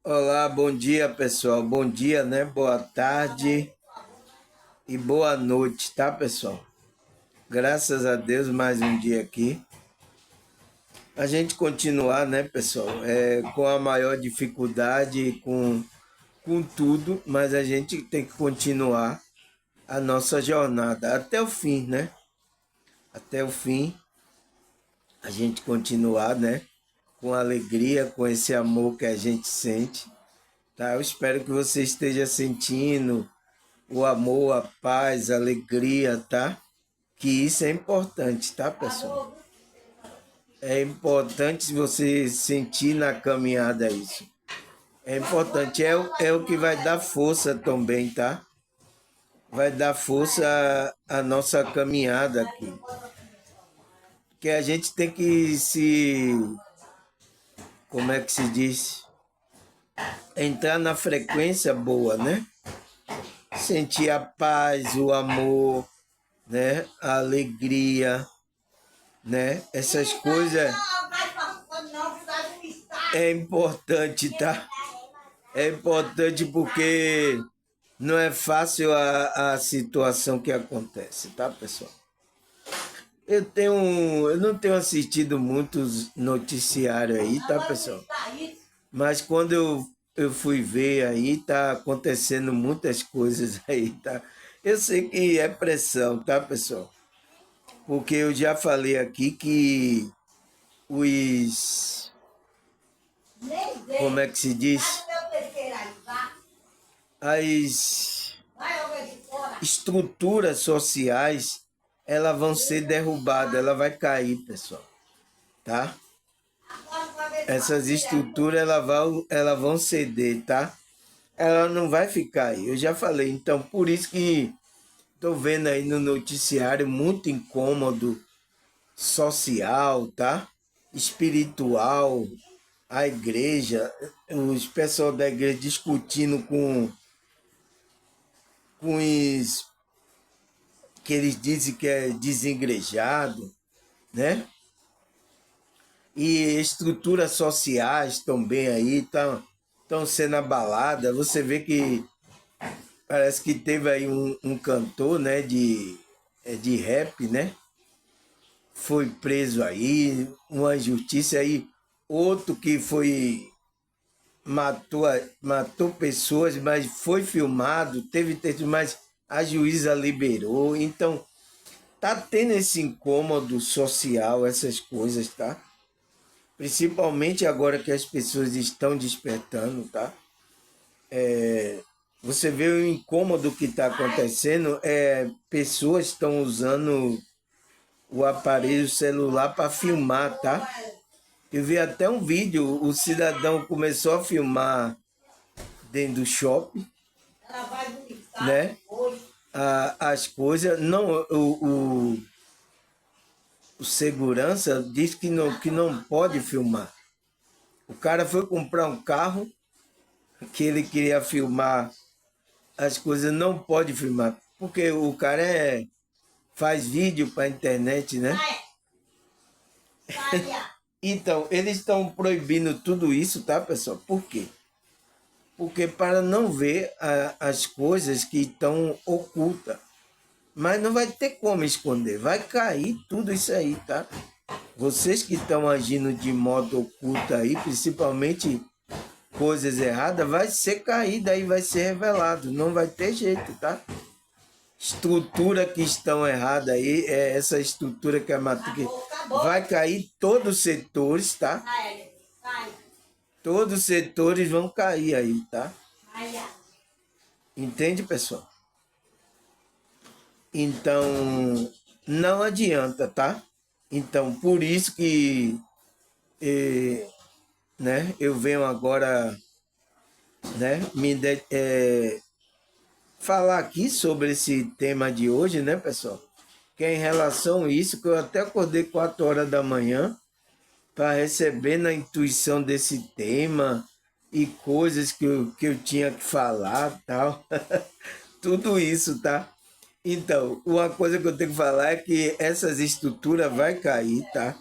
Olá, bom dia pessoal. Bom dia, né? Boa tarde e boa noite, tá pessoal? Graças a Deus, mais um dia aqui. A gente continuar, né, pessoal? Com a maior dificuldade, com tudo, mas a gente tem que continuar a nossa jornada até o fim, né? Até o fim, a gente continuar, né? Com alegria, com esse amor que a gente sente, tá? Eu espero que você esteja sentindo o amor, a paz, a alegria, tá? Que isso é importante, tá, pessoal? É importante você sentir na caminhada isso. É importante, é o que vai dar força também, tá? Vai dar força à nossa caminhada aqui. Que a gente tem que como é que se diz? Entrar na frequência boa, né? Sentir a paz, o amor, né? A alegria, né? Essas coisas é importante, tá? É importante porque não é fácil a situação que acontece, tá, pessoal? Eu não tenho assistido muitos noticiários aí, tá, pessoal? Mas quando eu fui ver aí, tá acontecendo muitas coisas aí, tá? Eu sei que é pressão, tá, pessoal? Porque eu já falei aqui que os, como é que se diz? As estruturas sociais, elas vão ser derrubadas, ela vai cair, pessoal, tá? Essas estruturas, elas vão ceder, tá? Ela não vai ficar aí, eu já falei. Então, por isso que tô vendo aí no noticiário muito incômodo social, tá? Espiritual, a igreja, os pessoal da igreja discutindo com os que eles dizem que é desengrejado, né? E estruturas sociais também aí estão sendo abaladas. Você vê que parece que teve aí um cantor, né, de rap, né? Foi preso aí, uma injustiça aí, outro que foi matou pessoas, mas foi filmado, teve texto, mas a juíza liberou. Então, tá tendo esse incômodo social, essas coisas, tá? Principalmente agora que as pessoas estão despertando, tá? Você vê o incômodo que está acontecendo, pessoas estão usando o aparelho celular para filmar, tá? Eu vi até um vídeo, o cidadão começou a filmar dentro do shopping, né? As coisas, não, o segurança disse que não pode filmar. O cara foi comprar um carro que ele queria filmar as coisas, não pode filmar, porque o cara faz vídeo para a internet, né? Então, eles estão proibindo tudo isso, tá, pessoal? Por quê? Porque para não ver as coisas que estão ocultas. Mas não vai ter como esconder, vai cair tudo isso aí, tá? Vocês que estão agindo de modo oculto aí, principalmente coisas erradas, vai ser caído aí, vai ser revelado, não vai ter jeito, tá? Estrutura que estão errada aí, essa estrutura que a Matrix vai cair todos os setores, tá? Todos os setores vão cair aí, tá? Entende, pessoal? Então, não adianta, tá? Então, por isso que né, eu venho agora, né, falar aqui sobre esse tema de hoje, né, pessoal? Que é em relação a isso, que eu até acordei 4 horas da manhã para receber na intuição desse tema e coisas que eu tinha que falar, tal. Tudo isso, tá? Então, uma coisa que eu tenho que falar é que essas estruturas vai cair, tá?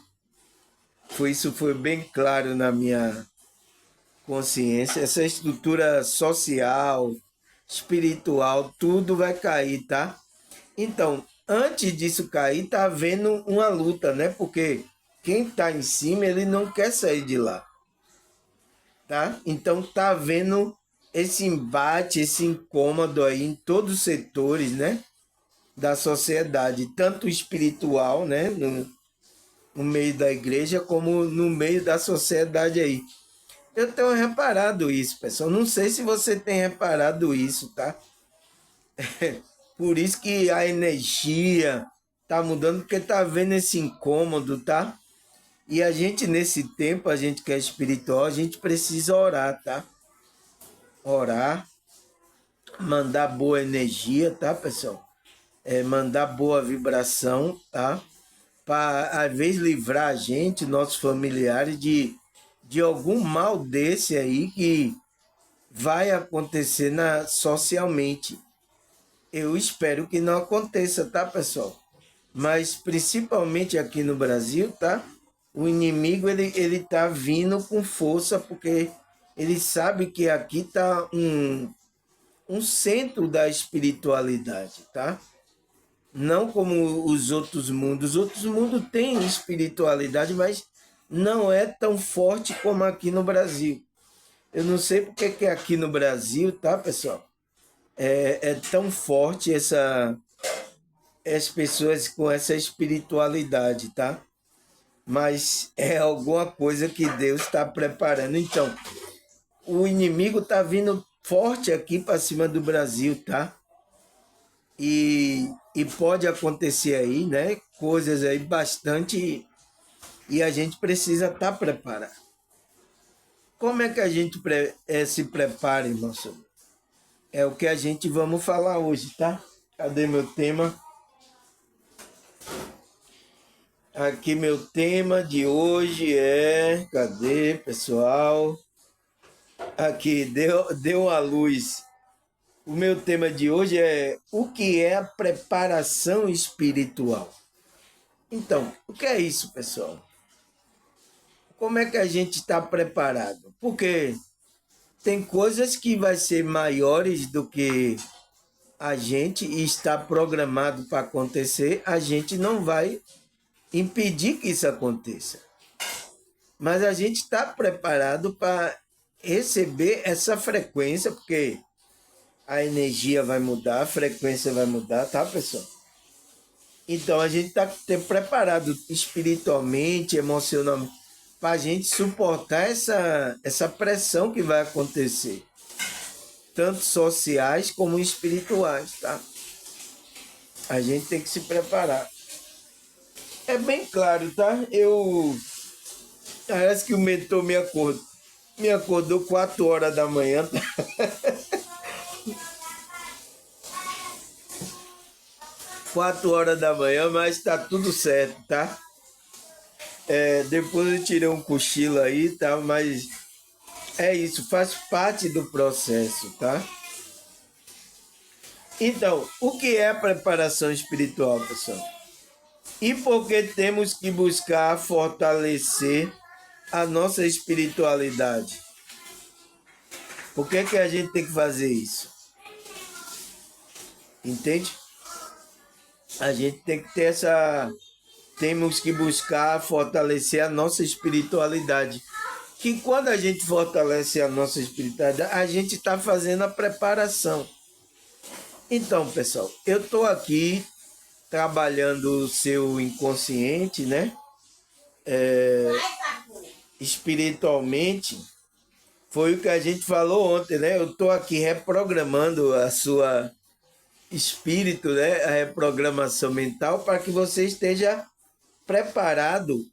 Isso foi bem claro consciência, essa estrutura social, espiritual, tudo vai cair, tá? Então, antes disso cair, tá havendo uma luta, né? Porque quem tá em cima, ele não quer sair de lá, tá? Então tá havendo esse embate, esse incômodo aí em todos os setores, né? Da sociedade, tanto espiritual, né? No meio da igreja, como no meio da sociedade aí. Eu tenho reparado isso, pessoal. Não sei se você tem reparado isso, tá? Por isso que a energia tá mudando, porque tá havendo esse incômodo, tá? E a gente, nesse tempo, a gente que é espiritual, a gente precisa orar, tá? Orar, mandar boa energia, tá, pessoal? Mandar boa vibração, tá? Para, às vezes, livrar a gente, nossos familiares, de algum mal desse aí que vai acontecer socialmente. Eu espero que não aconteça, tá, pessoal? Mas principalmente aqui no Brasil, tá? O inimigo ele tá vindo com força porque ele sabe que aqui tá um centro da espiritualidade, tá? Não como os outros mundos. Os outros mundos têm espiritualidade, mas não é tão forte como aqui no Brasil. Eu não sei porque que aqui no Brasil, tá, pessoal? É tão forte as pessoas com essa espiritualidade, tá? Mas é alguma coisa que Deus está preparando. Então, o inimigo está vindo forte aqui para cima do Brasil, tá? E pode acontecer aí, né? Coisas aí bastante. E a gente precisa estar preparado. Como é que a gente se prepara, irmão? É o que a gente vamos falar hoje, tá? Cadê meu tema? Aqui meu tema de hoje é. Cadê, pessoal? Aqui, deu a luz. O meu tema de hoje é o que é a preparação espiritual. Então, o que é isso, pessoal? Como é que a gente está preparado? Porque tem coisas que vai ser maiores do que a gente e está programado para acontecer, a gente não vai impedir que isso aconteça. Mas a gente está preparado para receber essa frequência, porque a energia vai mudar, a frequência vai mudar, tá, pessoal? Então a gente está preparado espiritualmente, emocionalmente, para a gente suportar essa pressão que vai acontecer, tanto sociais como espirituais, tá? A gente tem que se preparar. É bem claro, tá? Parece que o mentor me acordou 4 horas da manhã. 4 horas da manhã, mas tá tudo certo, tá? Depois eu tirei um cochilo aí, tá? Mas é isso, faz parte do processo, tá? Então, o que é a preparação espiritual, pessoal? E por que temos que buscar fortalecer a nossa espiritualidade? Por que a gente tem que fazer isso? Entende? A gente tem que ter temos que buscar fortalecer a nossa espiritualidade. Que quando a gente fortalece a nossa espiritualidade, a gente está fazendo a preparação. Então, pessoal, eu estou aqui trabalhando o seu inconsciente, né? Espiritualmente, foi o que a gente falou ontem, né? Eu estou aqui reprogramando a sua espírito, né? A reprogramação mental para que você esteja preparado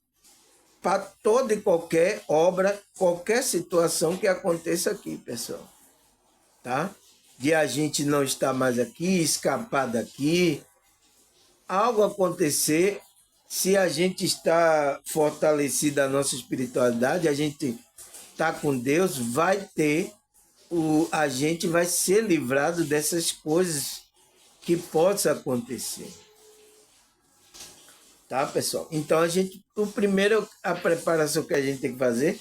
para toda e qualquer obra, qualquer situação que aconteça aqui, pessoal. Tá? De a gente não estar mais aqui, escapar daqui, algo acontecer, se a gente está fortalecido a nossa espiritualidade, a gente está com Deus, a gente vai ser livrado dessas coisas que possam acontecer. Tá, pessoal? Então a preparação que a gente tem que fazer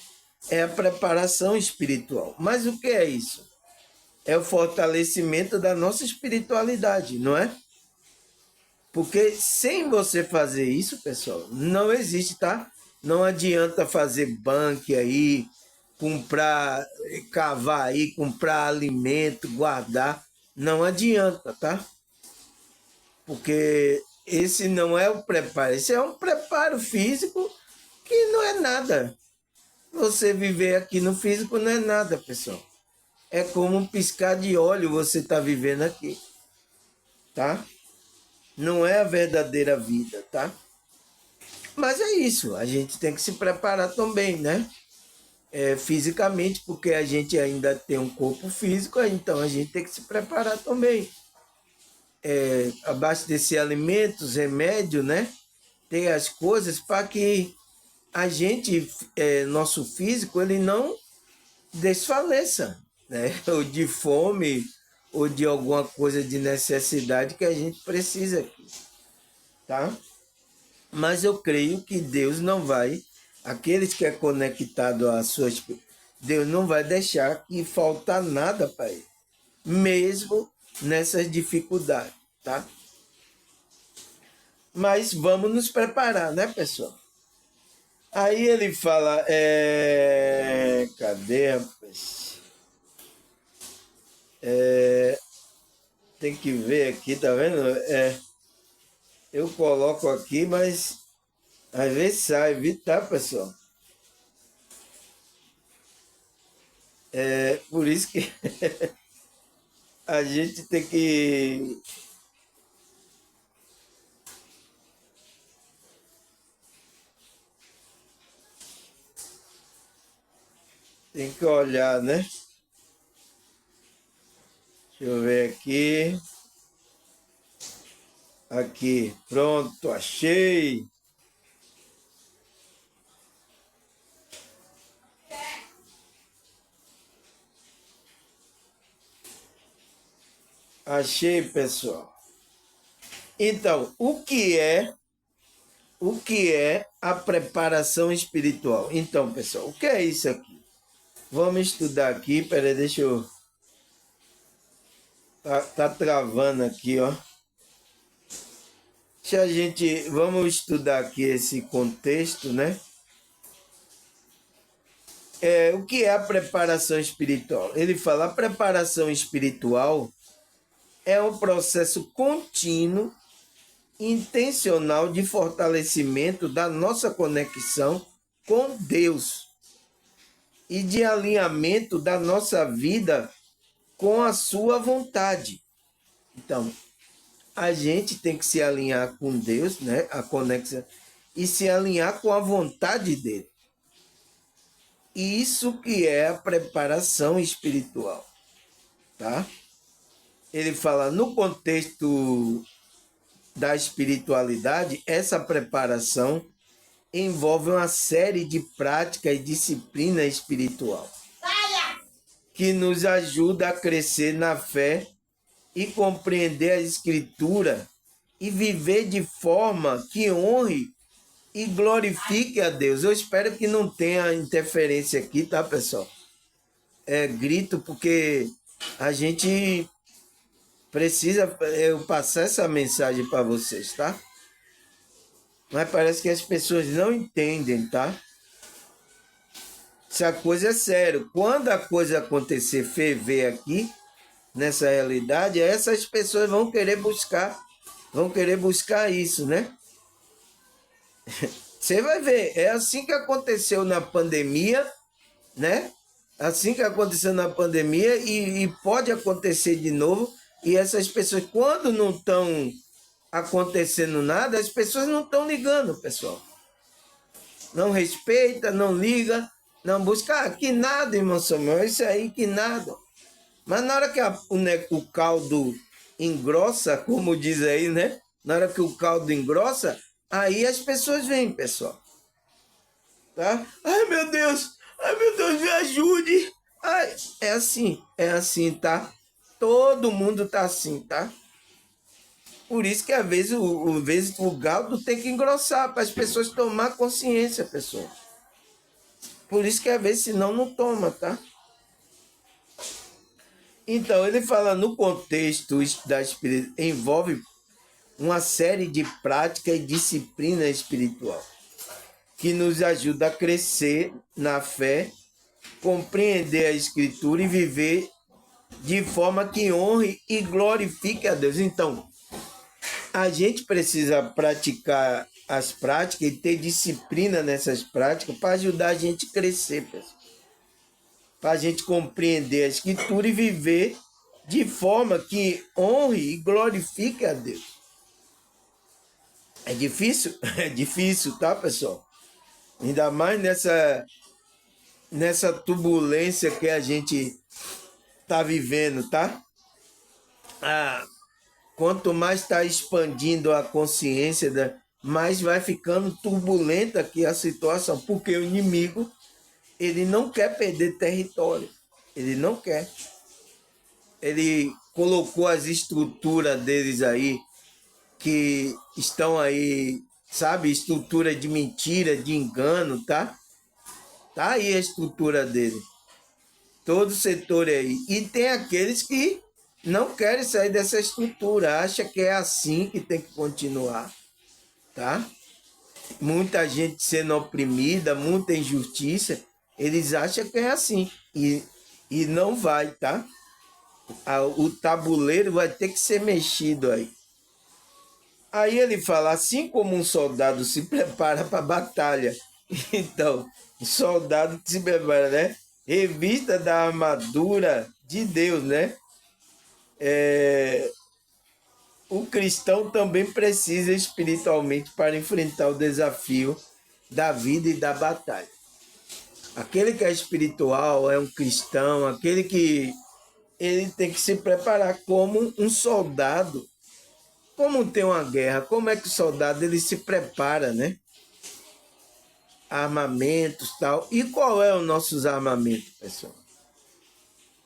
é a preparação espiritual. Mas o que é isso? É o fortalecimento da nossa espiritualidade, não é? Porque sem você fazer isso, pessoal, não existe, tá? Não adianta fazer banque aí, comprar, cavar aí, comprar alimento, guardar. Não adianta, tá? Porque esse não é o preparo, esse é um preparo físico que não é nada. Você viver aqui no físico não é nada, pessoal. É como um piscar de olho você está vivendo aqui, tá? Não é a verdadeira vida, tá? Mas é isso, a gente tem que se preparar também, né? Fisicamente, porque a gente ainda tem um corpo físico, então a gente tem que se preparar também. Abastecer alimentos, remédio, né? Ter as coisas para que a gente, nosso físico, ele não desfaleça, né? Ou de fome, ou de alguma coisa de necessidade que a gente precisa aqui, tá? Mas eu creio que Deus não vai, aqueles que é conectado às suas, Deus não vai deixar que faltar nada para ele, mesmo nessas dificuldades, tá? Mas vamos nos preparar, né, pessoal? Aí ele fala, cadê, rapaz? Tem que ver aqui, tá vendo? Eu coloco aqui, mas às vezes sai, viu, tá, pessoal? Por isso que a gente tem que olhar, né? Deixa eu ver aqui. Aqui, pronto, achei. Achei, pessoal. Então, o que é a preparação espiritual? Então, pessoal, o que é isso aqui? Vamos estudar aqui, peraí, deixa eu... Tá travando aqui, ó. Vamos estudar aqui esse contexto, né? O que é a preparação espiritual? Ele fala, a preparação espiritual é um processo contínuo, intencional de fortalecimento da nossa conexão com Deus e de alinhamento da nossa vida com a sua vontade. Então, a gente tem que se alinhar com Deus, né? A conexão, e se alinhar com a vontade dele. E isso que é a preparação espiritual, tá? Ele fala, no contexto da espiritualidade, essa preparação envolve uma série de práticas e disciplina espiritual que nos ajuda a crescer na fé e compreender a Escritura e viver de forma que honre e glorifique a Deus. Eu espero que não tenha interferência aqui, tá, pessoal? Grito porque a gente precisa eu passar essa mensagem para vocês, tá? Mas parece que as pessoas não entendem, tá? Se a coisa é sério. Quando a coisa acontecer, ferver aqui, nessa realidade, essas pessoas vão querer buscar isso, né? Você vai ver, é assim que aconteceu na pandemia, né? Assim que aconteceu na pandemia e pode acontecer de novo. E essas pessoas, quando não estão acontecendo nada, as pessoas não estão ligando, pessoal. Não respeita, não liga, não busca. Que nada, irmão Samuel, isso aí que nada. Mas na hora que o caldo engrossa, como diz aí, né? Na hora que o caldo engrossa, aí as pessoas vêm, pessoal. Tá? Ai, meu Deus, me ajude. Ai, é assim, tá? Todo mundo tá assim, tá? Por isso que às vezes o caldo tem que engrossar para as pessoas tomar consciência, pessoal. Por isso que às vezes, senão, não toma, tá? Então, ele fala no contexto da espírita, envolve uma série de prática e disciplina espiritual que nos ajuda a crescer na fé, compreender a Escritura e viver de forma que honre e glorifique a Deus. Então, a gente precisa praticar as práticas e ter disciplina nessas práticas para ajudar a gente a crescer, pessoal. Para a gente compreender a Escritura e viver de forma que honre e glorifique a Deus. É difícil? É difícil, tá, pessoal? Ainda mais nessa turbulência que a gente está vivendo, tá? Quanto mais está expandindo a consciência, mais vai ficando turbulenta aqui a situação, porque o inimigo, ele não quer perder território, ele não quer. Ele colocou as estruturas deles aí, que estão aí, sabe, estrutura de mentira, de engano, tá? Tá aí a estrutura dele. Todo setor aí. E tem aqueles que não querem sair dessa estrutura, acha que é assim que tem que continuar, tá? Muita gente sendo oprimida, muita injustiça, eles acham que é assim e não vai, tá? O tabuleiro vai ter que ser mexido aí. Aí ele fala, assim como um soldado se prepara para a batalha, então, o soldado que se prepara, né? Revista da armadura de Deus, né? O cristão também precisa espiritualmente para enfrentar o desafio da vida e da batalha. Aquele que é espiritual, é um cristão, aquele que ele tem que se preparar como um soldado. Como tem uma guerra, como é que o soldado ele se prepara, né? Armamentos, tal. E qual é o nossos armamentos, pessoal?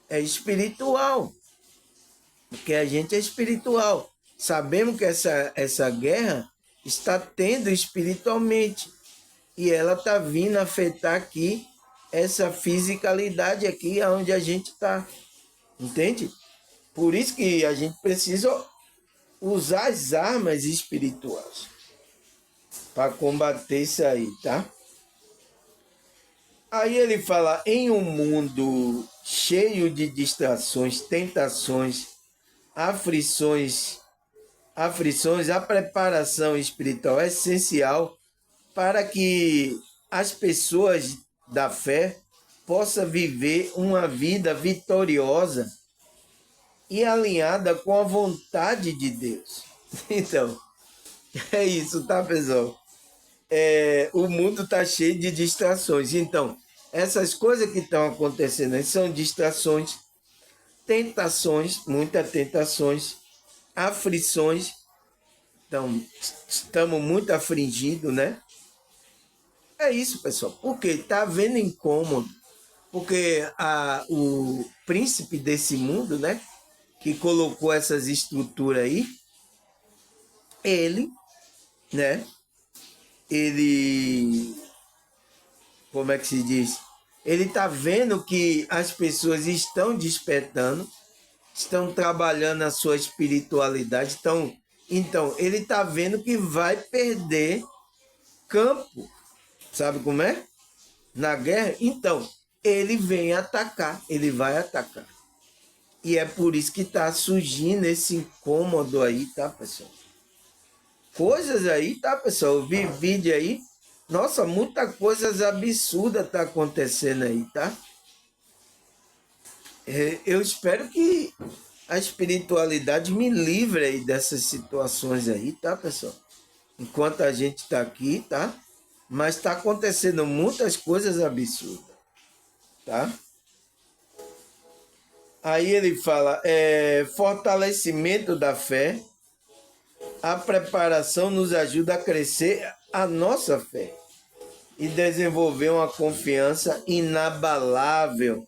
É espiritual. Porque a gente é espiritual. Sabemos que essa guerra está tendo espiritualmente. E ela está vindo afetar aqui essa fisicalidade aqui onde a gente está. Entende? Por isso que a gente precisa usar as armas espirituais para combater isso aí, tá? Aí ele fala, em um mundo cheio de distrações, tentações, aflições, a preparação espiritual é essencial para que as pessoas da fé possam viver uma vida vitoriosa e alinhada com a vontade de Deus. Então, é isso, tá, pessoal? O mundo está cheio de distrações. Então, essas coisas que estão acontecendo aí são distrações, tentações, muitas tentações, aflições. Então, estamos muito afligidos, né? É isso, pessoal. Porque está havendo incômodo. Porque o príncipe desse mundo, né? Que colocou essas estruturas aí, ele, né? Ele, como é que se diz? Ele está vendo que as pessoas estão despertando, estão trabalhando a sua espiritualidade, então ele está vendo que vai perder campo, sabe como é? Na guerra, então ele vem atacar, ele vai atacar. E é por isso que está surgindo esse incômodo aí, tá, pessoal? Coisas aí, tá, pessoal? Eu vi vídeo aí. Nossa, muita coisas absurdas tá acontecendo aí, tá? Eu espero que a espiritualidade me livre aí dessas situações aí, tá, pessoal? Enquanto a gente tá aqui, tá? Mas tá acontecendo muitas coisas absurdas, tá? Aí ele fala, fortalecimento da fé, a preparação nos ajuda a crescer a nossa fé e desenvolver uma confiança inabalável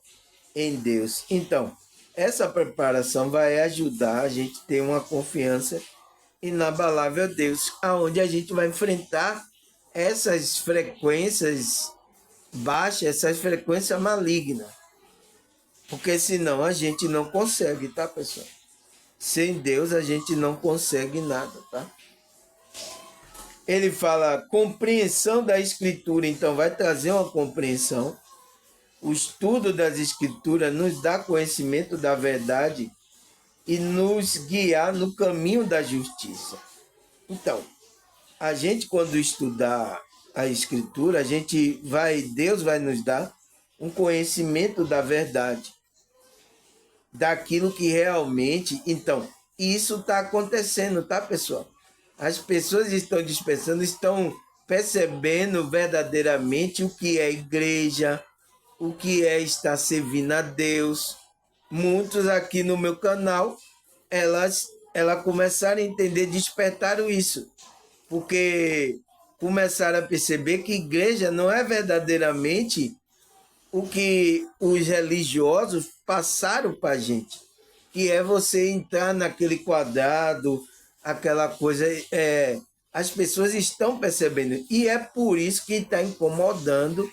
em Deus. Então, essa preparação vai ajudar a gente a ter uma confiança inabalável a Deus, aonde a gente vai enfrentar essas frequências baixe essas frequências malignas. Porque senão a gente não consegue, tá, pessoal? Sem Deus a gente não consegue nada, tá? Ele fala compreensão da Escritura, então vai trazer uma compreensão. O estudo das Escrituras nos dá conhecimento da verdade e nos guiar no caminho da justiça. Então, a gente quando estudar a Escritura, Deus vai nos dar um conhecimento da verdade, daquilo que realmente... Então, isso está acontecendo, tá, pessoal? As pessoas estão dispersando, estão percebendo verdadeiramente o que é igreja, o que é estar servindo a Deus. Muitos aqui no meu canal, elas começaram a entender, despertaram isso, porque começaram a perceber que igreja não é verdadeiramente o que os religiosos passaram para a gente, que é você entrar naquele quadrado, aquela coisa. As pessoas estão percebendo, e é por isso que está incomodando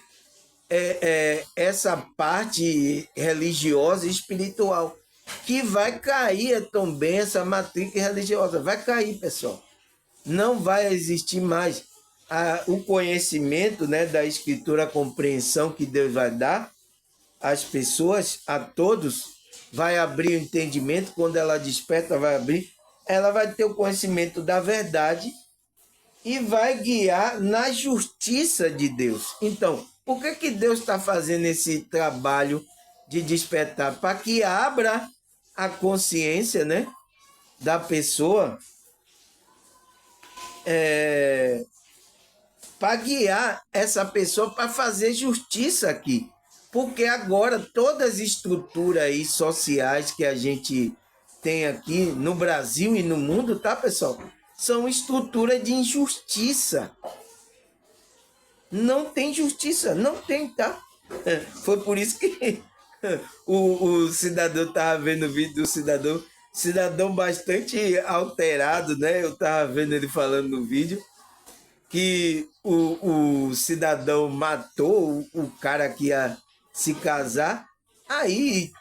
essa parte religiosa e espiritual, que vai cair também, essa matriz religiosa vai cair, pessoal. Não vai existir mais o conhecimento, né, da Escritura, a compreensão que Deus vai dar às pessoas, a todos, vai abrir o entendimento. Quando ela desperta, vai abrir, ela vai ter o conhecimento da verdade e vai guiar na justiça de Deus. Então, por que Deus está fazendo esse trabalho de despertar? Para que abra a consciência, né, da pessoa, para guiar essa pessoa para fazer justiça aqui. Porque agora todas as estruturas aí sociais que a gente tem aqui no Brasil e no mundo, tá, pessoal? São estruturas de injustiça. Não tem justiça, não tem, tá? Foi por isso que o cidadão estava vendo o vídeo do cidadão bastante alterado, né? Eu estava vendo ele falando no vídeo que o cidadão matou o cara que ia se casar. Aí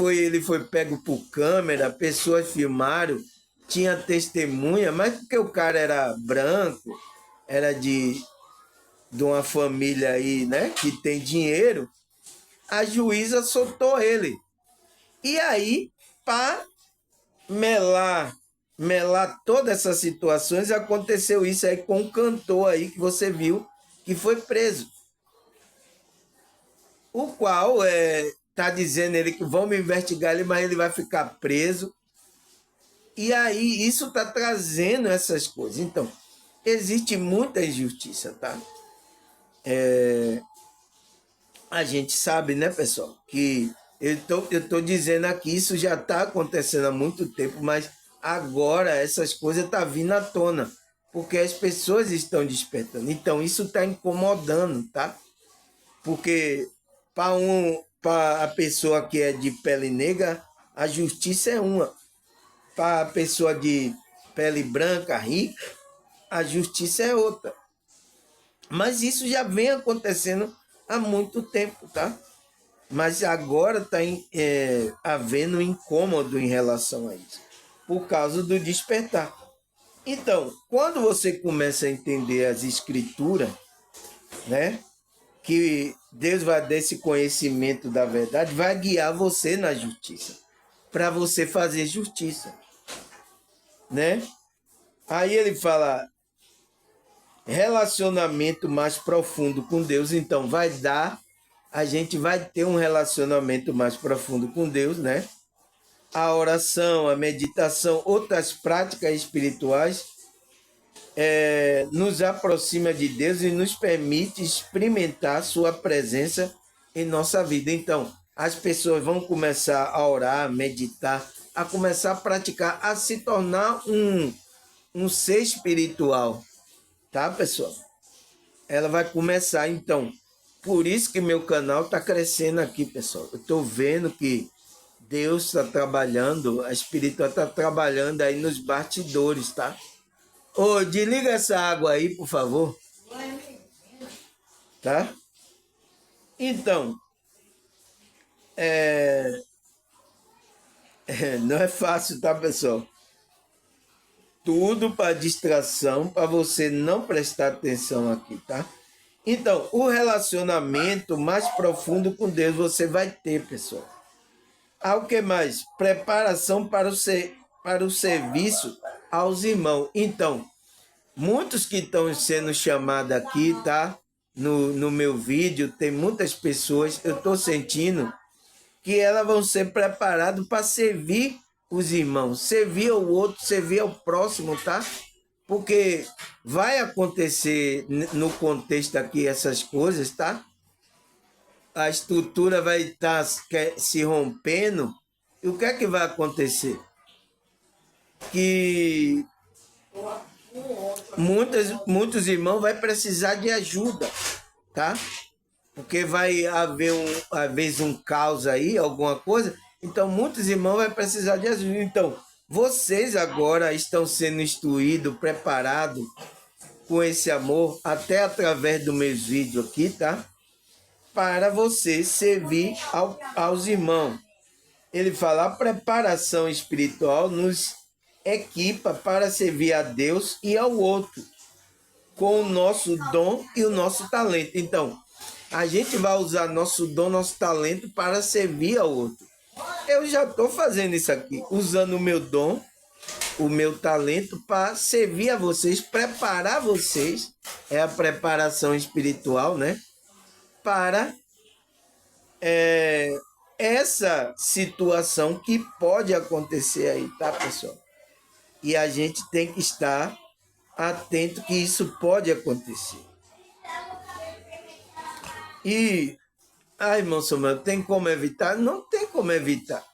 ele foi pego por câmera, pessoas filmaram, tinha testemunha, mas porque o cara era branco, era de uma família aí, né, que tem dinheiro, a juíza soltou ele. E aí, para melar todas essas situações, aconteceu isso aí com um cantor aí que você viu, que foi preso. O qual tá dizendo ele que vão me investigar ele, mas ele vai ficar preso. E aí isso tá trazendo essas coisas. Então, existe muita injustiça, tá? A gente sabe, né, pessoal, que eu tô dizendo aqui, isso já está acontecendo há muito tempo, mas agora essas coisas estão vindo à tona, porque as pessoas estão despertando. Então, isso está incomodando, tá? Porque para a pessoa que é de pele negra, a justiça é uma. Para a pessoa de pele branca, rica, a justiça é outra. Mas isso já vem acontecendo há muito tempo, tá? Mas agora está havendo incômodo em relação a isso, por causa do despertar. Então, quando você começa a entender as escrituras, né, que Deus vai dar esse conhecimento da verdade, vai guiar você na justiça, para você fazer justiça, né? Aí ele fala relacionamento mais profundo com Deus, então a gente vai ter um relacionamento mais profundo com Deus, né? A oração, a meditação, outras práticas espirituais nos aproxima de Deus e nos permite experimentar sua presença em nossa vida. Então, as pessoas vão começar a orar, a meditar, a começar a praticar, a se tornar um ser espiritual, tá, pessoal? Ela vai começar, então. Por isso que meu canal está crescendo aqui, pessoal. Eu estou vendo que Deus está trabalhando, a espiritual está trabalhando aí nos bastidores, tá? Ô, desliga essa água aí, por favor. Tá? Então, não é fácil, tá, pessoal? Tudo para distração, para você não prestar atenção aqui, tá? Então, o relacionamento mais profundo com Deus você vai ter, pessoal. O que mais? Preparação para o serviço aos irmãos. Então, muitos que estão sendo chamados aqui, tá? No meu vídeo, tem muitas pessoas, eu estou sentindo que elas vão ser preparadas para servir os irmãos, servir ao outro, servir ao próximo, tá? Porque vai acontecer no contexto aqui essas coisas, tá? A estrutura vai estar se rompendo. E o que é que vai acontecer? Que muitos irmãos vão precisar de ajuda, tá? Porque vai haver às vezes um caos aí, alguma coisa. Então, muitos irmãos vão precisar de ajuda. Então, vocês agora estão sendo instruídos, preparados com esse amor, até através dos meus vídeos aqui, tá? Para você servir aos irmãos. Ele fala, a preparação espiritual nos equipa para servir a Deus e ao outro, com o nosso dom e o nosso talento. Então, a gente vai usar nosso dom, nosso talento para servir ao outro. Eu já estou fazendo isso aqui, usando o meu dom, o meu talento para servir a vocês, preparar vocês, é a preparação espiritual, né? Para essa situação que pode acontecer aí, tá, pessoal? E a gente tem que estar atento que isso pode acontecer. E, irmão Samuel, tem como evitar? Não tem como evitar.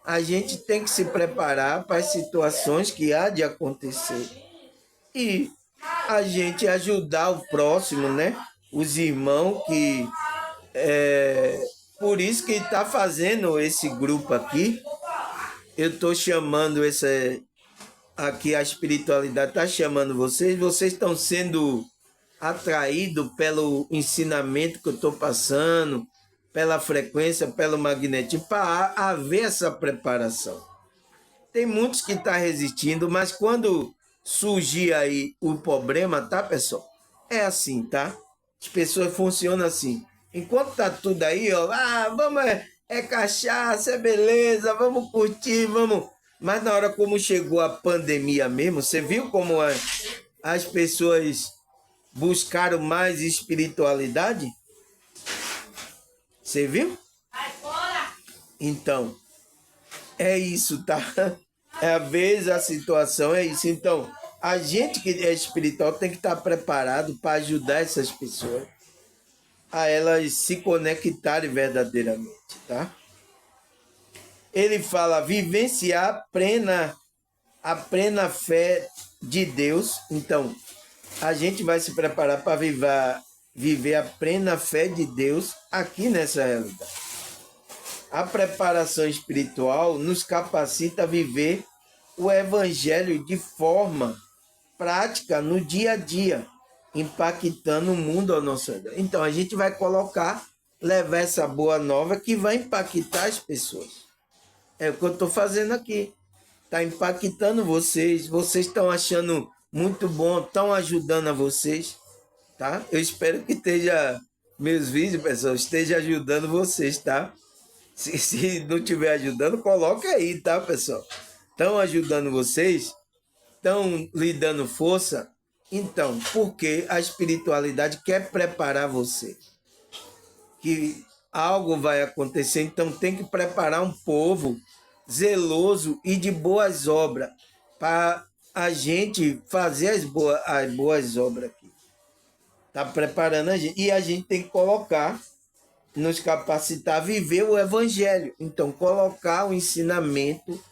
A gente tem que se preparar para as situações que há de acontecer. E a gente ajudar o próximo, né? Os irmãos que... por isso que está fazendo esse grupo aqui. Eu estou chamando aqui, a espiritualidade está chamando vocês. Vocês estão sendo atraídos pelo ensinamento que eu estou passando, pela frequência, pelo magnetismo, para haver essa preparação. Tem muitos que estão resistindo, mas quando surgir aí o problema, tá, pessoal? É assim, tá? As pessoas funcionam assim. Enquanto tá tudo aí, ó, vamos, cachaça, é beleza, vamos curtir, vamos. Mas na hora como chegou a pandemia mesmo, você viu como as pessoas buscaram mais espiritualidade? Você viu? Então, é isso, tá? Às vezes a situação é isso. Então, a gente que é espiritual tem que estar preparado para ajudar essas pessoas a elas se conectarem verdadeiramente, tá? Ele fala vivenciar a plena fé de Deus. Então, a gente vai se preparar para viver a plena fé de Deus aqui nessa realidade. A preparação espiritual nos capacita a viver o evangelho de forma prática no dia a dia, impactando o mundo ao nosso redor. Então, a gente vai levar essa boa nova que vai impactar as pessoas. É o que eu estou fazendo aqui. Está impactando vocês. Vocês estão achando muito bom, estão ajudando a vocês, tá? Eu espero que meus vídeos, pessoal, esteja ajudando vocês, tá? Se não estiver ajudando, coloca aí, tá, pessoal? Estão ajudando vocês? Estão lhe dando força? Então, porque a espiritualidade quer preparar você. Que algo vai acontecer, então tem que preparar um povo zeloso e de boas obras para a gente fazer as boas obras aqui. Está preparando a gente. E a gente tem que nos capacitar a viver o evangelho. Então, colocar o ensinamento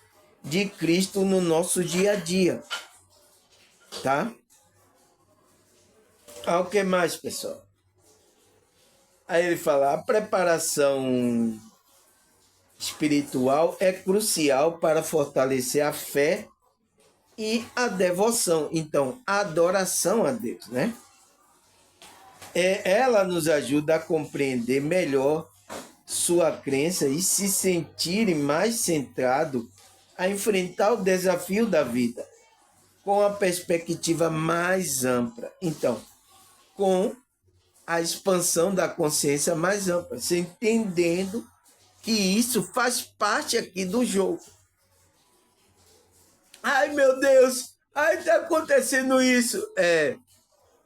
de Cristo no nosso dia a dia. Tá? O que mais, pessoal? Aí ele fala, a preparação espiritual é crucial para fortalecer a fé e a devoção. Então, a adoração a Deus, né? ela nos ajuda a compreender melhor sua crença e se sentir mais centrado a enfrentar o desafio da vida com a perspectiva mais ampla. Então, com a expansão da consciência mais ampla, você entendendo que isso faz parte aqui do jogo. Ai, meu Deus! Ai, está acontecendo isso!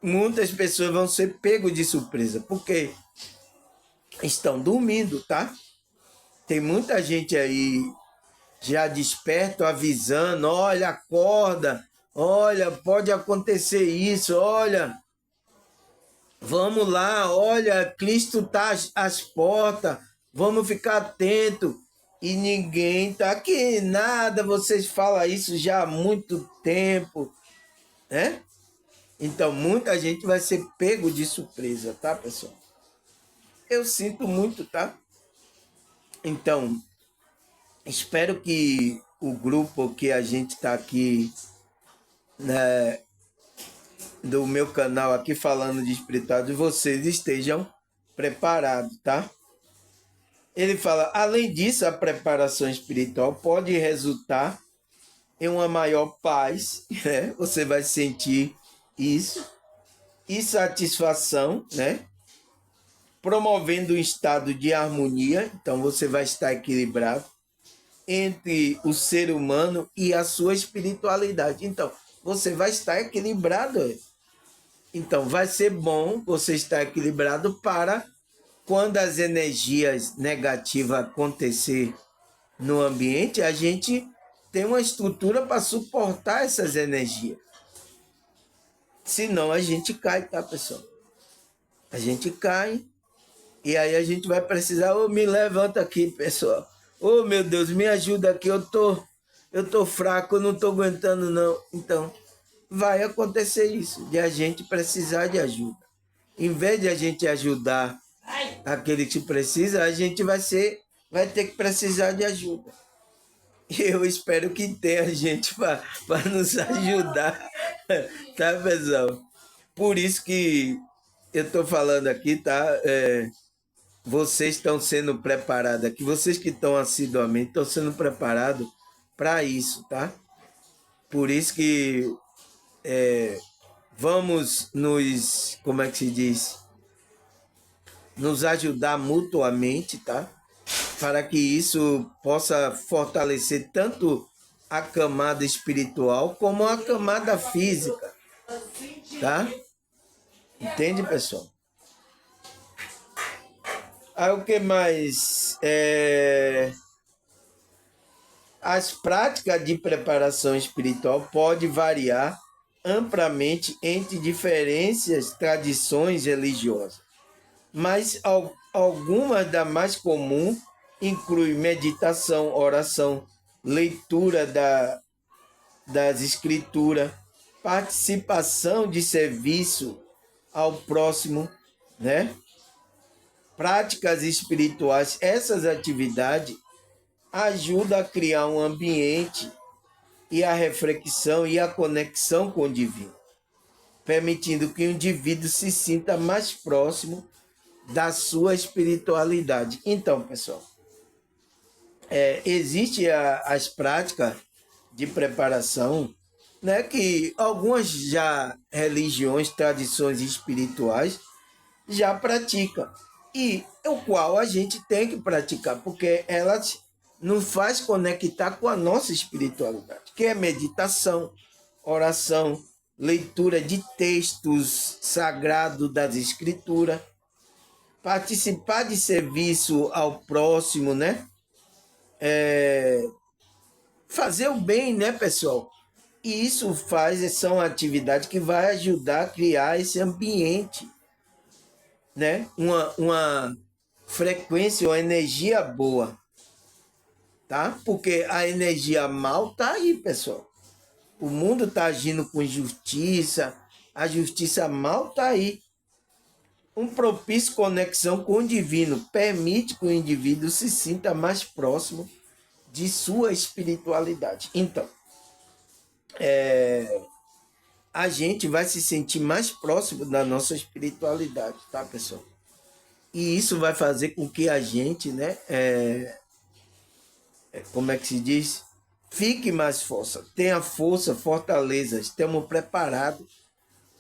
Muitas pessoas vão ser pegos de surpresa, porque estão dormindo, tá? Tem muita gente aí já desperto, avisando, olha, acorda, olha, pode acontecer isso, olha, vamos lá, olha, Cristo está às portas, vamos ficar atento. E ninguém está aqui, nada, vocês falam isso já há muito tempo, né? Então, muita gente vai ser pego de surpresa, tá, pessoal? Eu sinto muito, tá? Então, espero que o grupo que a gente está aqui, né, do meu canal aqui falando de espiritualidade, vocês estejam preparados, tá? Ele fala, além disso, a preparação espiritual pode resultar em uma maior paz, né? Você vai sentir isso, e satisfação, né? Promovendo um estado de harmonia, então você vai estar equilibrado entre o ser humano e a sua espiritualidade. Então, você vai estar equilibrado. Então, vai ser bom você estar equilibrado para quando as energias negativas acontecer no ambiente, a gente tem uma estrutura para suportar essas energias. Senão a gente cai, tá, pessoal? A gente cai e aí a gente vai precisar, me levanta aqui, pessoal. Meu Deus, me ajuda aqui, eu tô fraco, eu não tô aguentando não. Então, vai acontecer isso, de a gente precisar de ajuda. Em vez de a gente ajudar aquele que precisa, a gente vai ter que precisar de ajuda. E eu espero que tenha gente para nos ajudar, tá, pessoal? Por isso que eu estou falando aqui, tá? Vocês estão sendo preparados aqui, vocês que estão assiduamente estão sendo preparados para isso, tá? Por isso que vamos nos, como é que se diz? Nos ajudar mutuamente, tá? Para que isso possa fortalecer tanto a camada espiritual como a camada física, tá? Entende, pessoal? Aí o que mais? As práticas de preparação espiritual podem variar amplamente entre diferentes tradições religiosas, mas algumas das mais comuns incluem meditação, oração, leitura das escrituras, participação de serviço ao próximo, né? Práticas espirituais. Essas atividades ajudam a criar um ambiente e a reflexão e a conexão com o divino, permitindo que o indivíduo se sinta mais próximo da sua espiritualidade. Então, pessoal, existe as práticas de preparação, né, que algumas já religiões, tradições espirituais já praticam, e o qual a gente tem que praticar, porque elas nos faz conectar com a nossa espiritualidade, que é meditação, oração, leitura de textos sagrados das escrituras, participar de serviço ao próximo, né? Fazer o bem, né, pessoal? E isso são atividades que vai ajudar a criar esse ambiente, né? Uma frequência, uma energia boa, tá? Porque a energia mal tá aí, pessoal. O mundo tá agindo com injustiça, a justiça mal tá aí. Um propício conexão com o divino permite que o indivíduo se sinta mais próximo de sua espiritualidade. Então, a gente vai se sentir mais próximo da nossa espiritualidade, tá, pessoal? E isso vai fazer com que a gente, né, como é que se diz? Fique mais força, tenha força, fortaleza, estamos preparados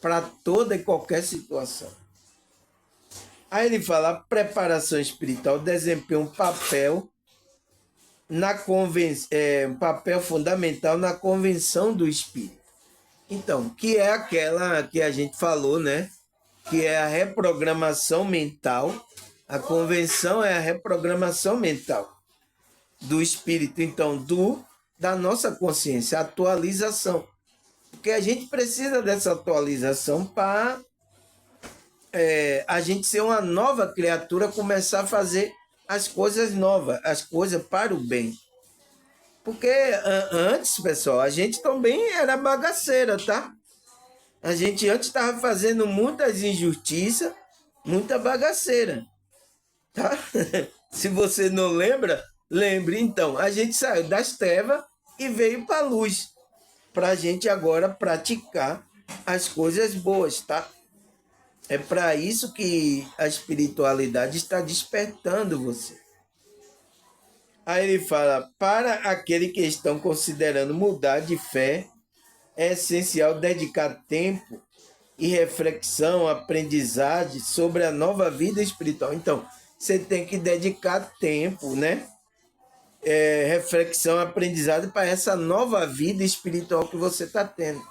para toda e qualquer situação. Aí ele fala, a preparação espiritual desempenha um papel um papel fundamental na convenção do espírito. Então, que é aquela que a gente falou, né? Que é a reprogramação mental. A convenção é a reprogramação mental do espírito, então, da nossa consciência, a atualização. Porque a gente precisa dessa atualização para a gente ser uma nova criatura, começar a fazer as coisas novas, as coisas para o bem. Porque antes, pessoal, a gente também era bagaceira, tá? A gente antes estava fazendo muitas injustiças, muita bagaceira, tá? Se você não lembra, lembre então. A gente saiu das trevas e veio para a luz, para a gente agora praticar as coisas boas, tá? É para isso que a espiritualidade está despertando você. Aí ele fala, para aquele que estão considerando mudar de fé, é essencial dedicar tempo e reflexão, aprendizagem sobre a nova vida espiritual. Então, você tem que dedicar tempo, né? Reflexão, aprendizado para essa nova vida espiritual que você está tendo.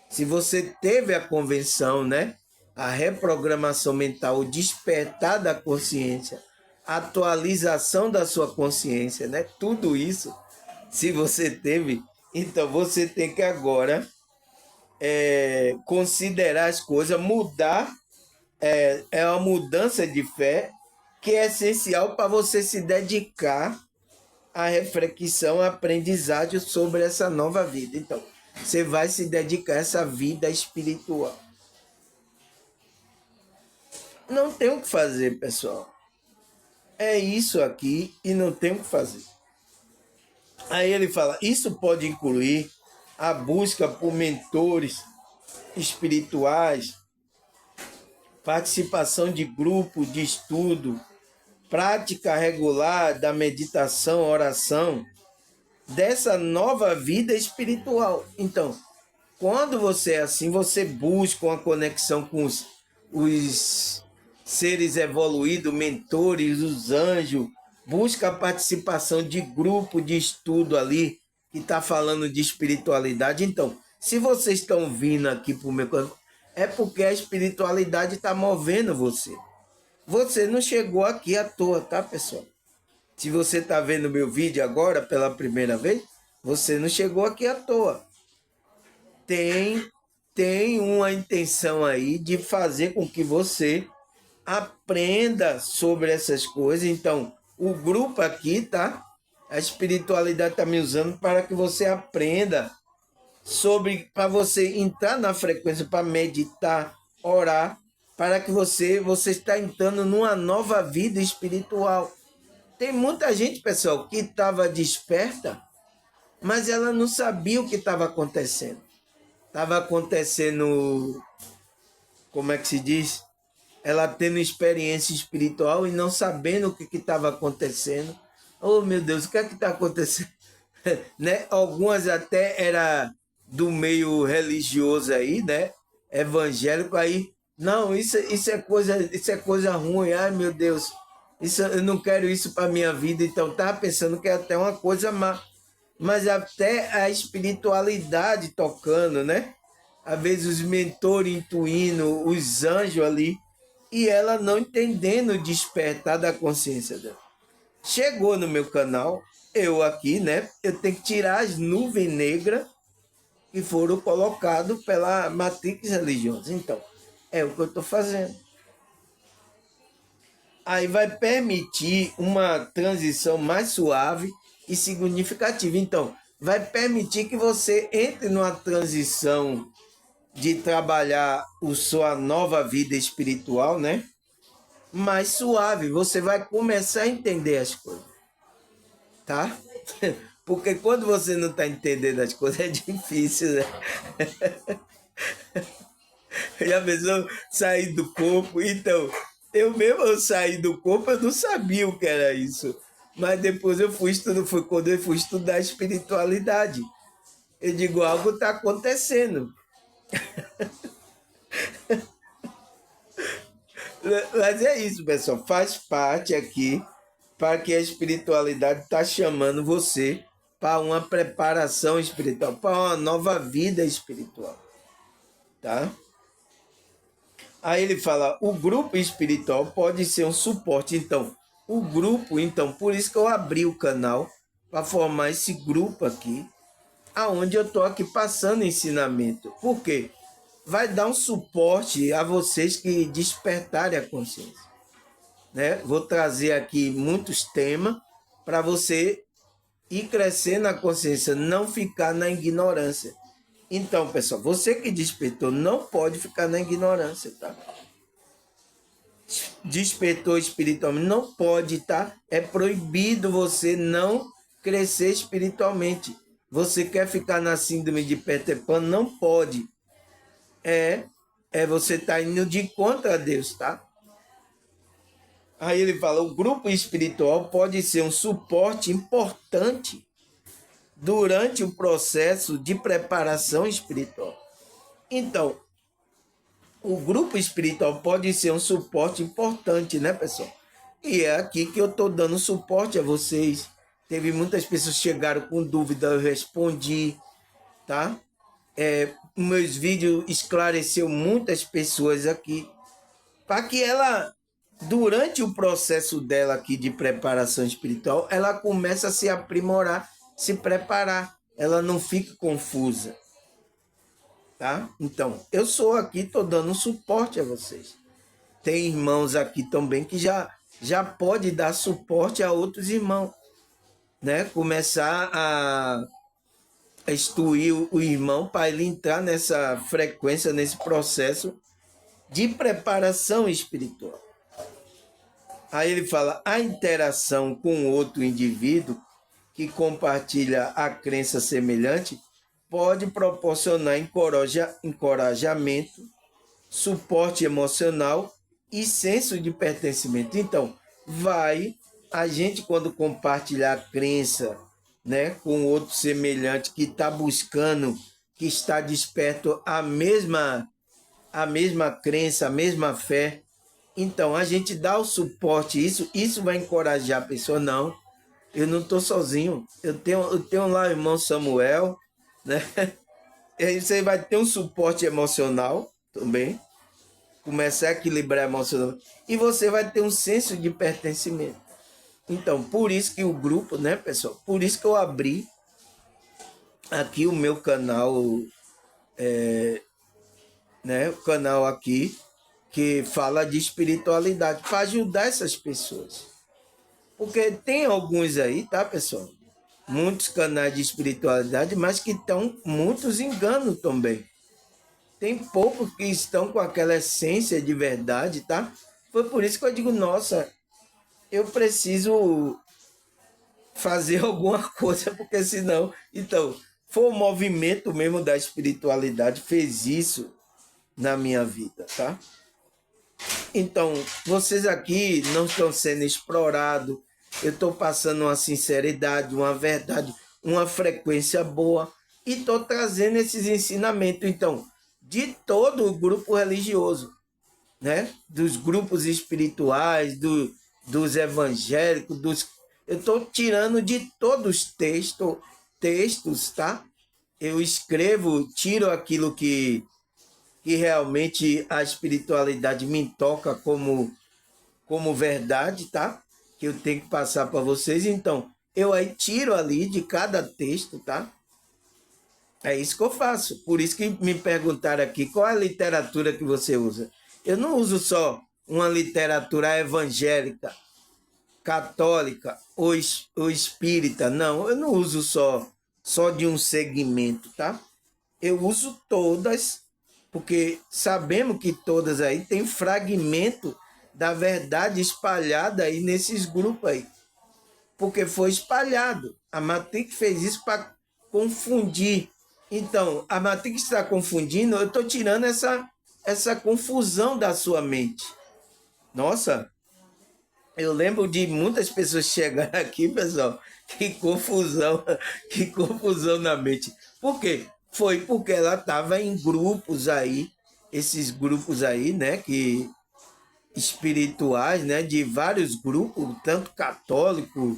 Se você teve a convenção, né? A reprogramação mental, o despertar da consciência, a atualização da sua consciência, né? Tudo isso, se você teve, então você tem que agora considerar as coisas, mudar, é uma mudança de fé que é essencial para você se dedicar à reflexão, à aprendizagem sobre essa nova vida. Então, você vai se dedicar a essa vida espiritual. Não tem o que fazer, pessoal. É isso aqui e não tem o que fazer. Aí ele fala, isso pode incluir a busca por mentores espirituais, participação de grupo de estudo, prática regular da meditação, oração, dessa nova vida espiritual. Então, quando você é assim, você busca uma conexão com os seres evoluídos, mentores, os anjos, busca a participação de grupo de estudo ali, que está falando de espiritualidade. Então, se vocês estão vindo aqui para o meu canal, é porque a espiritualidade está movendo você. Você não chegou aqui à toa, tá, pessoal? Se você está vendo meu vídeo agora pela primeira vez, você não chegou aqui à toa. Tem uma intenção aí de fazer com que você aprenda sobre essas coisas. Então, o grupo aqui, tá? A espiritualidade está me usando para que você aprenda sobre, para você entrar na frequência, para meditar, orar, para que você está entrando numa nova vida espiritual. Tem muita gente, pessoal, que estava desperta, mas ela não sabia o que estava acontecendo. Estava acontecendo, como é que se diz? Ela tendo experiência espiritual e não sabendo o que estava acontecendo. Oh, meu Deus, o que é que está acontecendo? Né? Algumas até era do meio religioso aí, né? Evangélico aí. Não, isso é coisa ruim. Ai, meu Deus, eu não quero isso para minha vida. Então estava pensando que é até uma coisa má. Mas até a espiritualidade tocando, né? Às vezes os mentores intuindo, os anjos ali, e ela não entendendo o despertar da consciência dela. Chegou no meu canal, eu aqui, né? Eu tenho que tirar as nuvens negras que foram colocadas pela matrix religiosa. Então, é o que eu estou fazendo. Aí vai permitir uma transição mais suave e significativa. Então, vai permitir que você entre numa transição de trabalhar a sua nova vida espiritual, né? Mais suave. Você vai começar a entender as coisas, tá? Porque quando você não está entendendo as coisas, é difícil, né? Já pensou sair do corpo? Então, eu saí do corpo, eu não sabia o que era isso. Mas depois eu fui estudar, foi quando eu fui estudar espiritualidade. Eu digo, algo está acontecendo. Mas é isso, pessoal. Faz parte aqui para que a espiritualidade está chamando você para uma preparação espiritual, para uma nova vida espiritual, tá? Aí ele fala, o grupo espiritual pode ser um suporte. Então, o grupo, então, por isso que eu abri o canal para formar esse grupo aqui, aonde eu estou aqui passando ensinamento. Por quê? Vai dar um suporte a vocês que despertarem a consciência, né? Vou trazer aqui muitos temas para você ir crescendo na consciência, não ficar na ignorância. Então, pessoal, você que despertou não pode ficar na ignorância, tá? Despertou espiritualmente, não pode, tá? É proibido você não crescer espiritualmente. Você quer ficar na síndrome de Peter Pan? Não pode. É você tá indo de contra Deus, tá? Aí ele fala, o grupo espiritual pode ser um suporte importante durante o processo de preparação espiritual. Então, o grupo espiritual pode ser um suporte importante, né, pessoal? E é aqui que eu estou dando suporte a vocês. Teve muitas pessoas que chegaram com dúvida, eu respondi, tá? Meus vídeos esclareceu muitas pessoas aqui, para que ela, durante o processo dela aqui de preparação espiritual, ela comece a se aprimorar, se preparar, ela não fique confusa, tá? Então, eu sou aqui, estou dando suporte a vocês. Tem irmãos aqui também que já pode dar suporte a outros irmãos, né? Começar a instruir o irmão para ele entrar nessa frequência, nesse processo de preparação espiritual. Aí ele fala, a interação com outro indivíduo que compartilha a crença semelhante pode proporcionar encorajamento, suporte emocional e senso de pertencimento. Então, a gente quando compartilhar a crença, né, com outro semelhante que está buscando, que está desperto a mesma crença, a mesma fé, então a gente dá o suporte, isso vai encorajar a pessoa, não, eu não estou sozinho, eu tenho lá o irmão Samuel, né? E aí você vai ter um suporte emocional também, começar a equilibrar emocionalmente, e você vai ter um senso de pertencimento. Então, por isso que o grupo, né, pessoal? Por isso que eu abri aqui o meu canal, né? O canal aqui que fala de espiritualidade, para ajudar essas pessoas. Porque tem alguns aí, tá, pessoal? Muitos canais de espiritualidade, mas que estão muitos enganos também. Tem poucos que estão com aquela essência de verdade, tá? Foi por isso que eu digo, nossa, eu preciso fazer alguma coisa, porque senão... Então, foi o movimento mesmo da espiritualidade, fez isso na minha vida, tá? Então, vocês aqui não estão sendo explorados, eu estou passando uma sinceridade, uma verdade, uma frequência boa, e estou trazendo esses ensinamentos, então, de todo o grupo religioso, né? Dos grupos espirituais, dos evangélicos, eu estou tirando de todos os textos, tá? Eu escrevo, tiro aquilo que realmente a espiritualidade me toca como verdade, tá? Que eu tenho que passar para vocês. Então, eu aí tiro ali de cada texto, tá? É isso que eu faço. Por isso que me perguntaram aqui, qual é a literatura que você usa? Eu não uso só uma literatura evangélica, católica ou espírita, não. Eu não uso só de um segmento, tá? Eu uso todas, porque sabemos que todas aí tem fragmento da verdade espalhada aí nesses grupos aí. Porque foi espalhado. A Matrix fez isso para confundir, Então, a Matrix está confundindo, eu estou tirando essa confusão da sua mente. Nossa, eu lembro de muitas pessoas chegarem aqui, pessoal, que confusão na mente. Por quê? Foi porque ela estava em grupos aí, esses grupos aí, né, que espirituais, né, de vários grupos, tanto católico,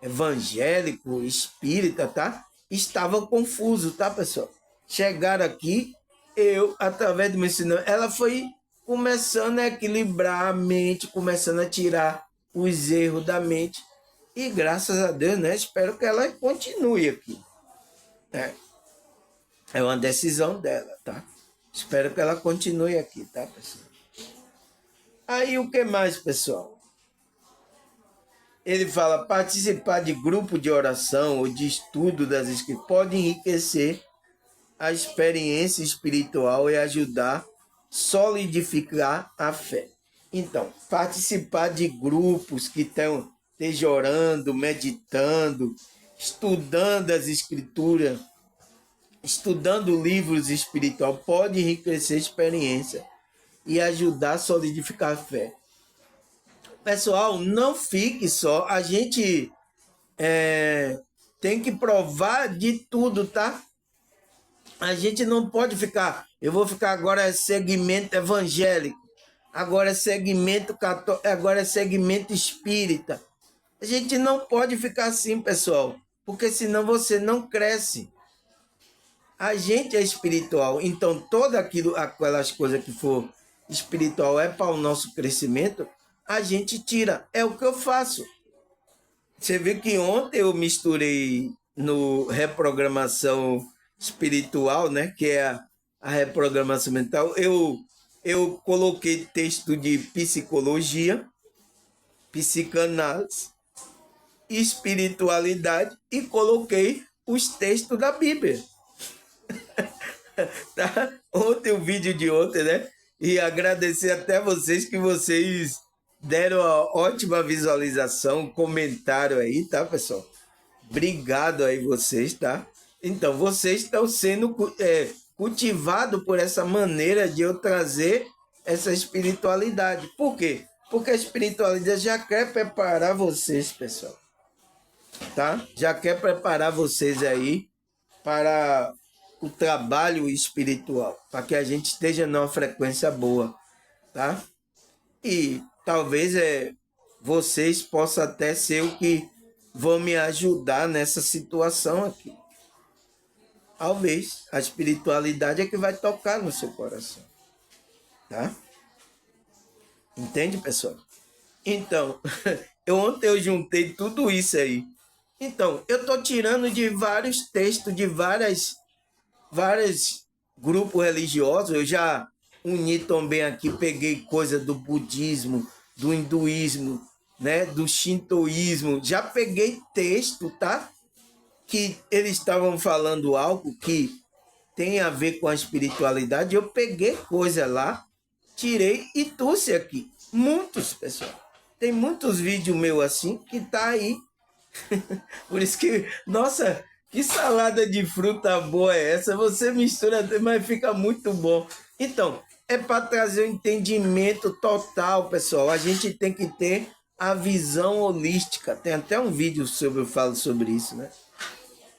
evangélico, espírita, tá? Estava confuso, tá, pessoal? Chegaram aqui, eu, através do meu ensino, ela foi começando a equilibrar a mente, começando a tirar os erros da mente. E graças a Deus, né? Espero que ela continue aqui. Né? É uma decisão dela, tá? Espero que ela continue aqui, tá, pessoal? Aí o que mais, pessoal? Ele fala, participar de grupo de oração ou de estudo das escrituras pode enriquecer a experiência espiritual e ajudar a solidificar a fé. Então, participar de grupos que estejam orando, meditando, estudando as escrituras, estudando livros espirituais, pode enriquecer a experiência e ajudar a solidificar a fé. Pessoal, não fique só. A gente tem que provar de tudo, tá? A gente não pode ficar. Eu vou ficar agora segmento evangélico, agora segmento católico, agora segmento espírita. A gente não pode ficar assim, pessoal, porque senão você não cresce. A gente é espiritual, então aquelas coisas que for espiritual é para o nosso crescimento, a gente tira. É o que eu faço. Você vê que ontem eu misturei no reprogramação espiritual, né, que é a reprogramação mental, eu coloquei texto de psicologia, psicanálise, espiritualidade e coloquei os textos da Bíblia. Tá? Ontem, o vídeo de ontem, né? E agradecer até vocês que vocês deram uma ótima visualização, comentário aí, tá, pessoal? Obrigado aí vocês, tá? Então, vocês estão sendo cultivados por essa maneira de eu trazer essa espiritualidade. Por quê? Porque a espiritualidade já quer preparar vocês, pessoal. Tá? Já quer preparar vocês aí para o trabalho espiritual, para que a gente esteja numa frequência boa, tá? E talvez vocês possam até ser o que vão me ajudar nessa situação aqui. Talvez a espiritualidade é que vai tocar no seu coração, tá? Entende, pessoal? Então, ontem eu juntei tudo isso aí. Então, eu estou tirando de vários textos, de vários grupos religiosos. Eu já uni também aqui, peguei coisa do budismo, do hinduísmo, né, do shintoísmo. Já peguei texto, tá? Que eles estavam falando algo que tem a ver com a espiritualidade. Eu peguei coisa lá, tirei e trouxe aqui. Muitos, pessoal. Tem muitos vídeos meus assim que tá aí. Por isso que, nossa, que salada de fruta boa é essa? Você mistura, mas fica muito bom. Então, é para trazer um entendimento total, pessoal. A gente tem que ter a visão holística. Tem até um vídeo eu falo sobre isso, né?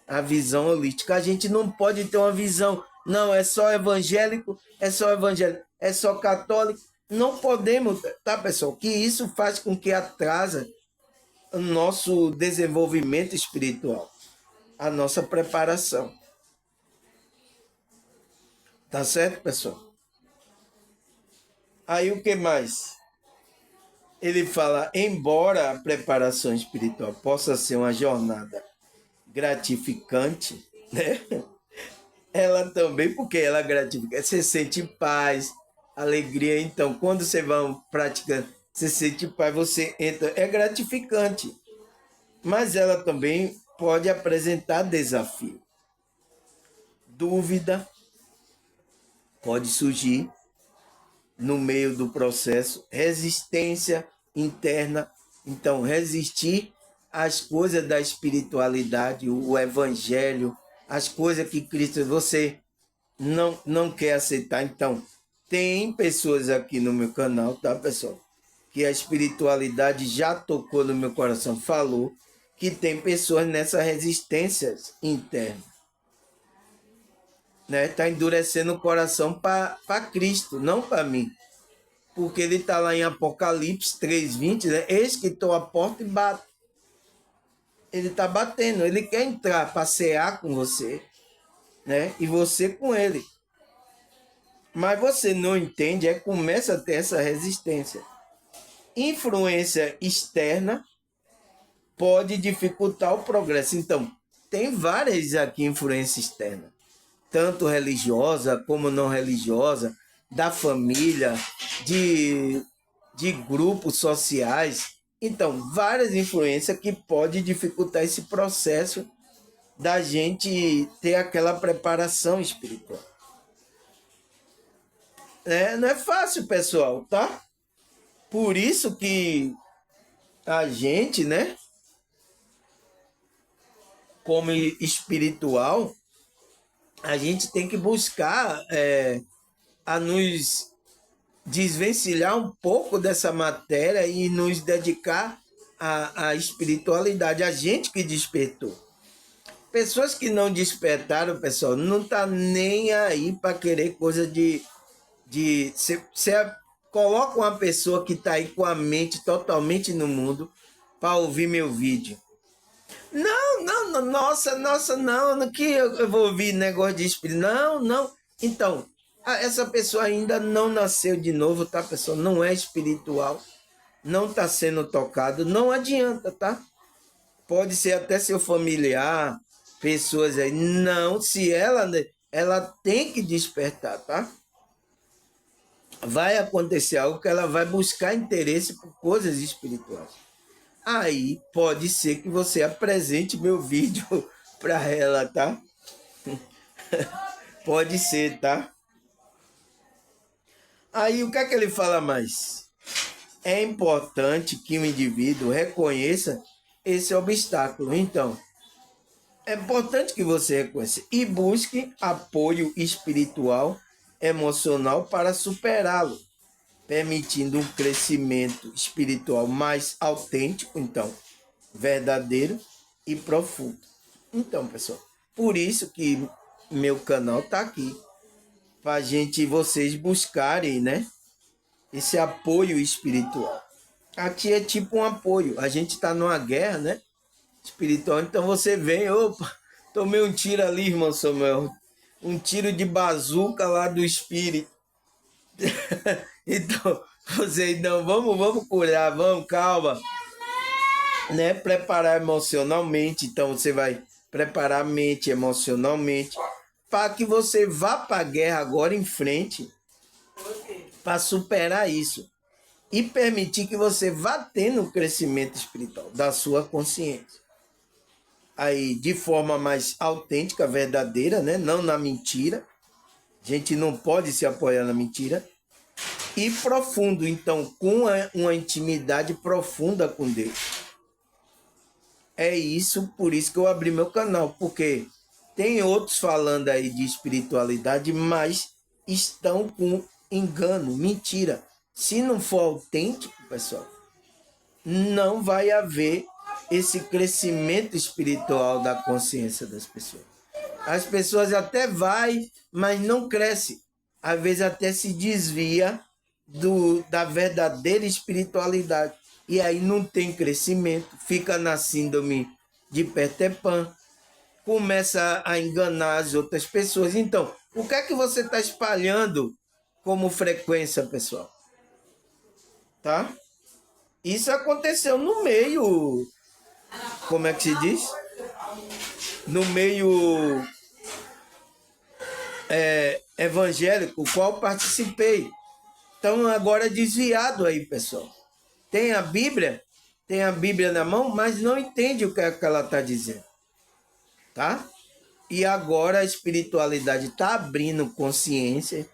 A visão holística. A gente não pode ter uma visão, não, é só evangélico, é só católico. Não podemos, tá, pessoal? Que isso faz com que atrasa o nosso desenvolvimento espiritual, a nossa preparação. Tá certo, pessoal? Aí o que mais? Ele fala, embora a preparação espiritual possa ser uma jornada gratificante, né? Ela também, porque ela gratifica, você sente paz, alegria. Então, quando você vai praticando, você sente paz, você entra, é gratificante. Mas ela também pode apresentar desafio. Dúvida pode surgir no meio do processo, resistência interna. Então, resistir às coisas da espiritualidade, o evangelho, as coisas que Cristo, você não quer aceitar. Então, tem pessoas aqui no meu canal, tá, pessoal? Que a espiritualidade já tocou no meu coração, falou que tem pessoas nessa resistência interna, né? Tá endurecendo o coração para Cristo, não para mim. Porque ele está lá em Apocalipse 3:20, né? Eis que estou à porta e bato. Ele está batendo, ele quer entrar, passear com você, né? E você com ele. Mas você não entende, começa a ter essa resistência. Influência externa pode dificultar o progresso. Então, tem várias aqui influência externa, tanto religiosa como não religiosa, da família, de grupos sociais. Então, várias influências que podem dificultar esse processo da gente ter aquela preparação espiritual. Não é fácil, pessoal, tá? Por isso que a gente, né, como espiritual, a gente tem que buscar a nos desvencilhar um pouco dessa matéria e nos dedicar à espiritualidade, a gente que despertou. Pessoas que não despertaram, pessoal, não tá nem aí para querer coisa de você coloca uma pessoa que está aí com a mente totalmente no mundo para ouvir meu vídeo. Não, nossa, não, que eu vou ouvir negócio de espírito. Não. Então, essa pessoa ainda não nasceu de novo, tá, pessoal? Não é espiritual, não está sendo tocado, não adianta, tá? Pode ser até seu familiar, pessoas aí. Não, se ela tem que despertar, tá? Vai acontecer algo que ela vai buscar interesse por coisas espirituais. Aí pode ser que você apresente meu vídeo para ela, tá? Pode ser, tá? Aí o que é que ele fala mais? É importante que o indivíduo reconheça esse obstáculo. Então, é importante que você reconheça e busque apoio espiritual, emocional para superá-lo, permitindo um crescimento espiritual mais autêntico, então, verdadeiro e profundo. Então, pessoal, por isso que meu canal está aqui, para vocês buscarem, né, esse apoio espiritual. Aqui é tipo um apoio. A gente está numa guerra, né, espiritual. Então você vem, opa, tomei um tiro ali, irmão Samuel, um tiro de bazuca lá do espírito. Então, vocês não, vamos curar, vamos, calma, né? Preparar emocionalmente. Então, você vai preparar a mente emocionalmente para que você vá para a guerra agora em frente para superar isso e permitir que você vá tendo um crescimento espiritual da sua consciência. Aí, de forma mais autêntica, verdadeira, né? Não na mentira. A gente não pode se apoiar na mentira. E profundo, então, com uma intimidade profunda com Deus. É isso, por isso que eu abri meu canal, porque tem outros falando aí de espiritualidade, mas estão com engano, mentira. Se não for autêntico, pessoal, não vai haver esse crescimento espiritual da consciência das pessoas. As pessoas até vai, mas não cresce. Às vezes até se desvia da verdadeira espiritualidade. E aí não tem crescimento, fica na síndrome de Peter Pan, começa a enganar as outras pessoas. Então, o que é que você está espalhando como frequência, pessoal? Tá? Isso aconteceu no meio, como é que se diz? No meio evangélico, qual participei. Então agora é desviado aí, pessoal. Tem a Bíblia na mão, mas não entende o que ela está dizendo, tá? E agora a espiritualidade está abrindo consciência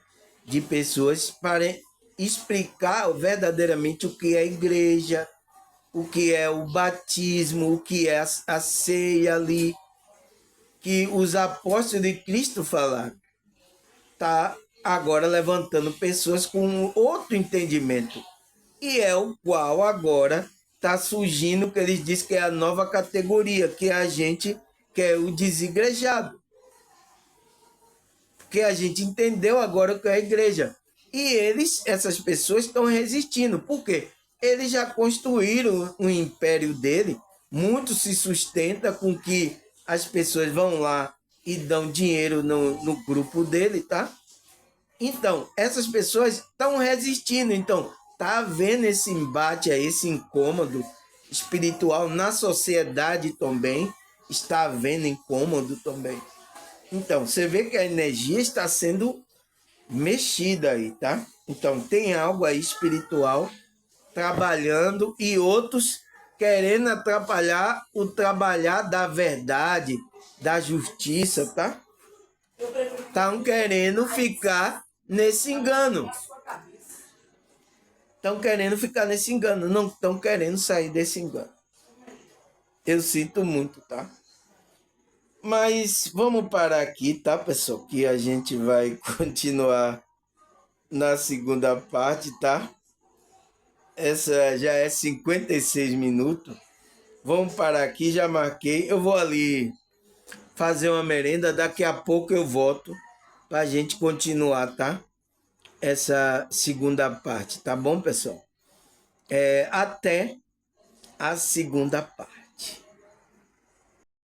de pessoas para explicar verdadeiramente o que é a igreja, o que é o batismo, o que é a ceia ali, que os apóstolos de Cristo falaram. Está agora levantando pessoas com outro entendimento. E é o qual agora está surgindo, que eles dizem que é a nova categoria, que a gente quer o desigrejado. Porque a gente entendeu agora o que é a igreja. E essas pessoas estão resistindo. Por quê? Eles já construíram um império dele, muito se sustenta com que as pessoas vão lá e dão dinheiro no grupo dele, tá? Então, essas pessoas estão resistindo. Então, tá havendo esse embate aí, esse incômodo espiritual na sociedade também. Está havendo incômodo também. Então, você vê que a energia está sendo mexida aí, tá? Então, tem algo aí espiritual trabalhando e outros querendo atrapalhar o trabalhar da verdade, da justiça, tá? Estão querendo ficar nesse engano. Estão querendo ficar nesse engano, não estão querendo sair desse engano. Eu sinto muito, tá? Mas vamos parar aqui, tá, pessoal? Que a gente vai continuar na segunda parte, tá? Essa já é 56 minutos. Vamos parar aqui, já marquei. Eu vou ali fazer uma merenda, daqui a pouco eu volto pra gente continuar, tá? Essa segunda parte, tá bom, pessoal? Até a segunda parte.